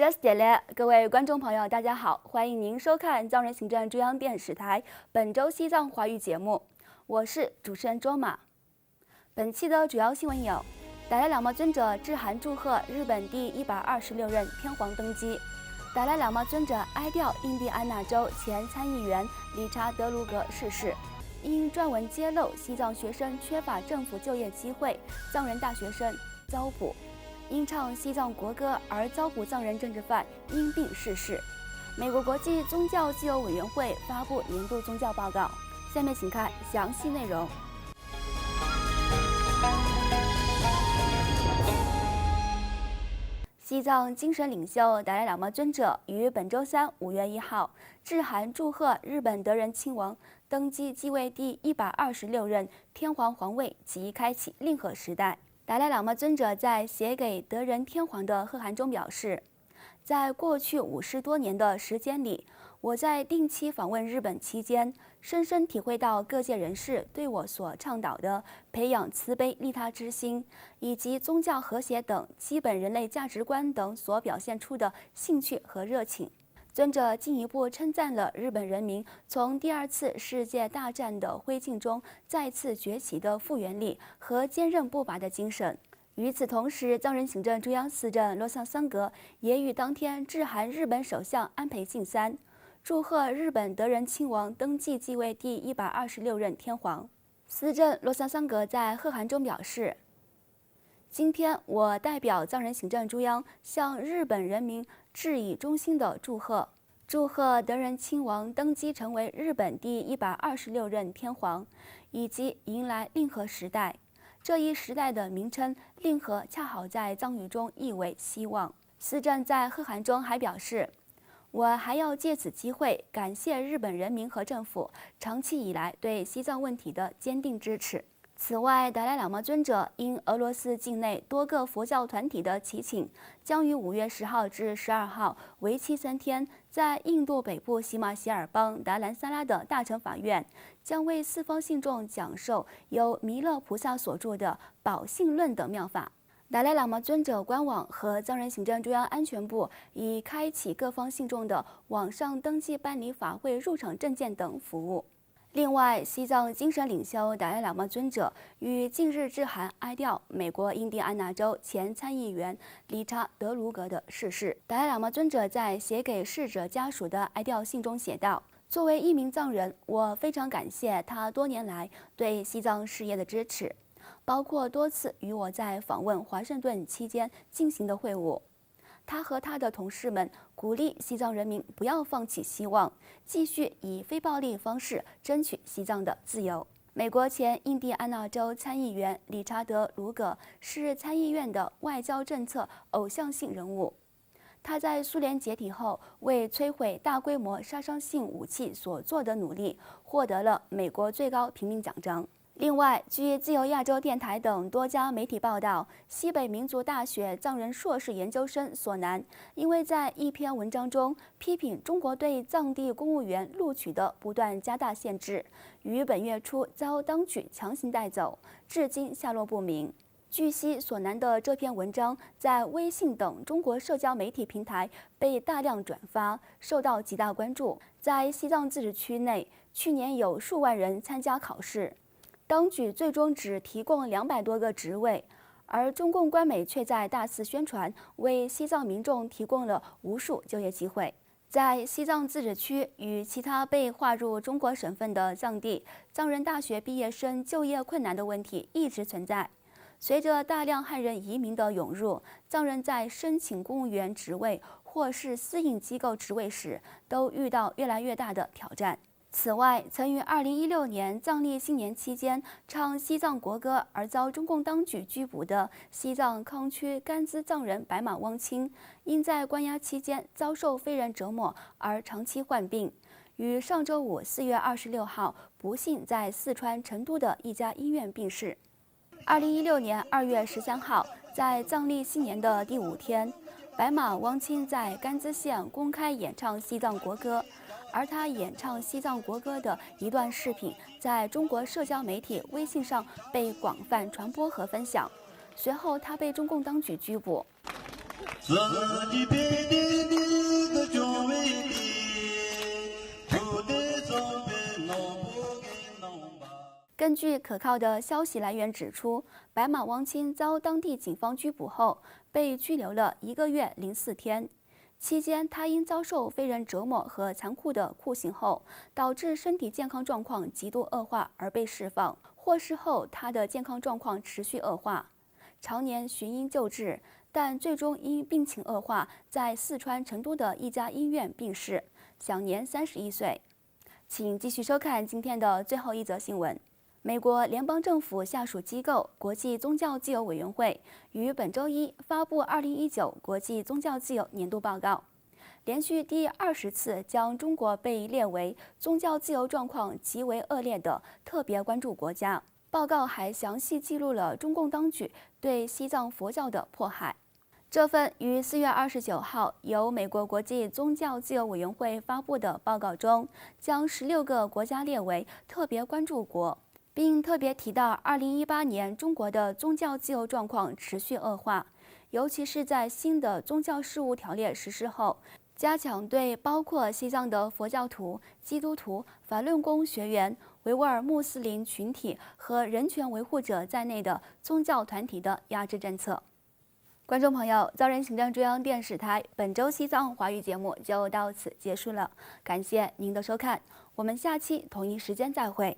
Just 点嘞，各位观众朋友，大家好，欢迎您收看藏人行政中央电视台本周西藏华语节目，我是主持人周马。本期的主要新闻有：达赖喇嘛尊者致函祝贺日本第126任天皇登基；达赖喇嘛尊者哀悼印第安纳州前参议员理查德·卢格逝世；因撰文揭露西藏学生缺乏政府就业机会，藏人大学生遭捕。因唱西藏国歌而遭捕藏人政治犯因病逝世。美国国际宗教自由委员会发布年度宗教报告。下面请看详细内容。西藏精神领袖达赖喇嘛尊者于本周三5月1号致函祝贺日本德仁亲王登基继位第126任天皇皇位及开启令和时代。达赖喇嘛尊者在写给德仁天皇的贺函中表示，在过去50多年的时间里，我在定期访问日本期间，深深体会到各界人士对我所倡导的培养慈悲利他之心，以及宗教和谐等基本人类价值观等所表现出的兴趣和热情。尊者进一步称赞了日本人民从第2次世界大战的灰烬中再次崛起的复原力和坚韧不拔的精神。与此同时，藏人行政中央司政洛桑桑格也于当天致函日本首相安倍晋三，祝贺日本德仁亲王登基继位第126任天皇。司政洛桑桑格在贺函中表示，今天我代表藏人行政中央向日本人民致以衷心的祝贺，祝贺德仁亲王登基成为日本第126任天皇，以及迎来令和时代。这一时代的名称令和恰好在藏语中意为希望。司政在贺函中还表示，我还要借此机会感谢日本人民和政府长期以来对西藏问题的坚定支持。此外，达赖喇嘛尊者因俄罗斯境内多个佛教团体的祈请，将于5月10号至12号为期3天，在印度北部喜马偕尔邦达兰萨拉的大乘法院，将为四方信众讲授由弥勒菩萨所著的《宝信论》等妙法。达赖喇嘛尊者官网和藏人行政中央安全部已开启各方信众的网上登记办理法会入场证件等服务。另外，西藏精神领袖达赖喇嘛尊者于近日致函哀悼美国印第安纳州前参议员理查德·卢格的逝世。达赖喇嘛尊者在写给逝者家属的哀悼信中写道：“作为一名藏人，我非常感谢他多年来对西藏事业的支持，包括多次与我在访问华盛顿期间进行的会晤。他和他的同事们鼓励西藏人民不要放弃希望，继续以非暴力方式争取西藏的自由。”美国前印第安纳州参议员理查德·卢格是参议院的外交政策偶像性人物。他在苏联解体后为摧毁大规模杀伤性武器所做的努力，获得了美国最高平民奖章。另外，据自由亚洲电台等多家媒体报道，西北民族大学藏人硕士研究生索南，因为在一篇文章中批评中国对藏地公务员录取的不断加大限制，于本月初遭当局强行带走，至今下落不明。据悉，索南的这篇文章在微信等中国社交媒体平台被大量转发，受到极大关注。在西藏自治区内，去年有数万人参加考试。当局最终只提供200多个职位，而中共官媒却在大肆宣传，为西藏民众提供了无数就业机会。在西藏自治区与其他被划入中国省份的藏地，藏人大学毕业生就业困难的问题一直存在。随着大量汉人移民的涌入，藏人在申请公务员职位或是私营机构职位时，都遇到越来越大的挑战。此外，曾于2016年藏历新年期间唱西藏国歌而遭中共当局拘捕的西藏康区甘孜藏人白马汪清，因在关押期间遭受非人折磨而长期患病，于上周五4月26号不幸在四川成都的一家医院病逝。2016年2月13号，在藏历新年的第5天，白马汪清在甘孜县公开演唱西藏国歌。而他演唱西藏国歌的一段视频，在中国社交媒体微信上被广泛传播和分享。随后，他被中共当局拘捕。自己配的那个庄位的，不得总被弄不给弄吧。根据可靠的消息来源指出，白马王卿遭当地警方拘捕后，被拘留了1个月04天。期间，他因遭受非人折磨和残酷的酷刑后，导致身体健康状况极度恶化而被释放。获释后，他的健康状况持续恶化，常年寻医救治，但最终因病情恶化，在四川成都的一家医院病逝，享年31岁。请继续收看今天的最后一则新闻。美国联邦政府下属机构国际宗教自由委员会于本周一发布2019国际宗教自由年度报告，连续第20次将中国被列为宗教自由状况极为恶劣的特别关注国家。报告还详细记录了中共当局对西藏佛教的迫害。这份于4月29号由美国国际宗教自由委员会发布的报告中，将16个国家列为特别关注国，并特别提到2018年中国的宗教自由状况持续恶化，尤其是在新的宗教事务条例实施后，加强对包括西藏的佛教徒、基督徒、法轮功学员、维吾尔穆斯林群体和人权维护者在内的宗教团体的压制政策。观众朋友，藏人行政中央电视台本周西藏华语节目就到此结束了，感谢您的收看，我们下期同一时间再会。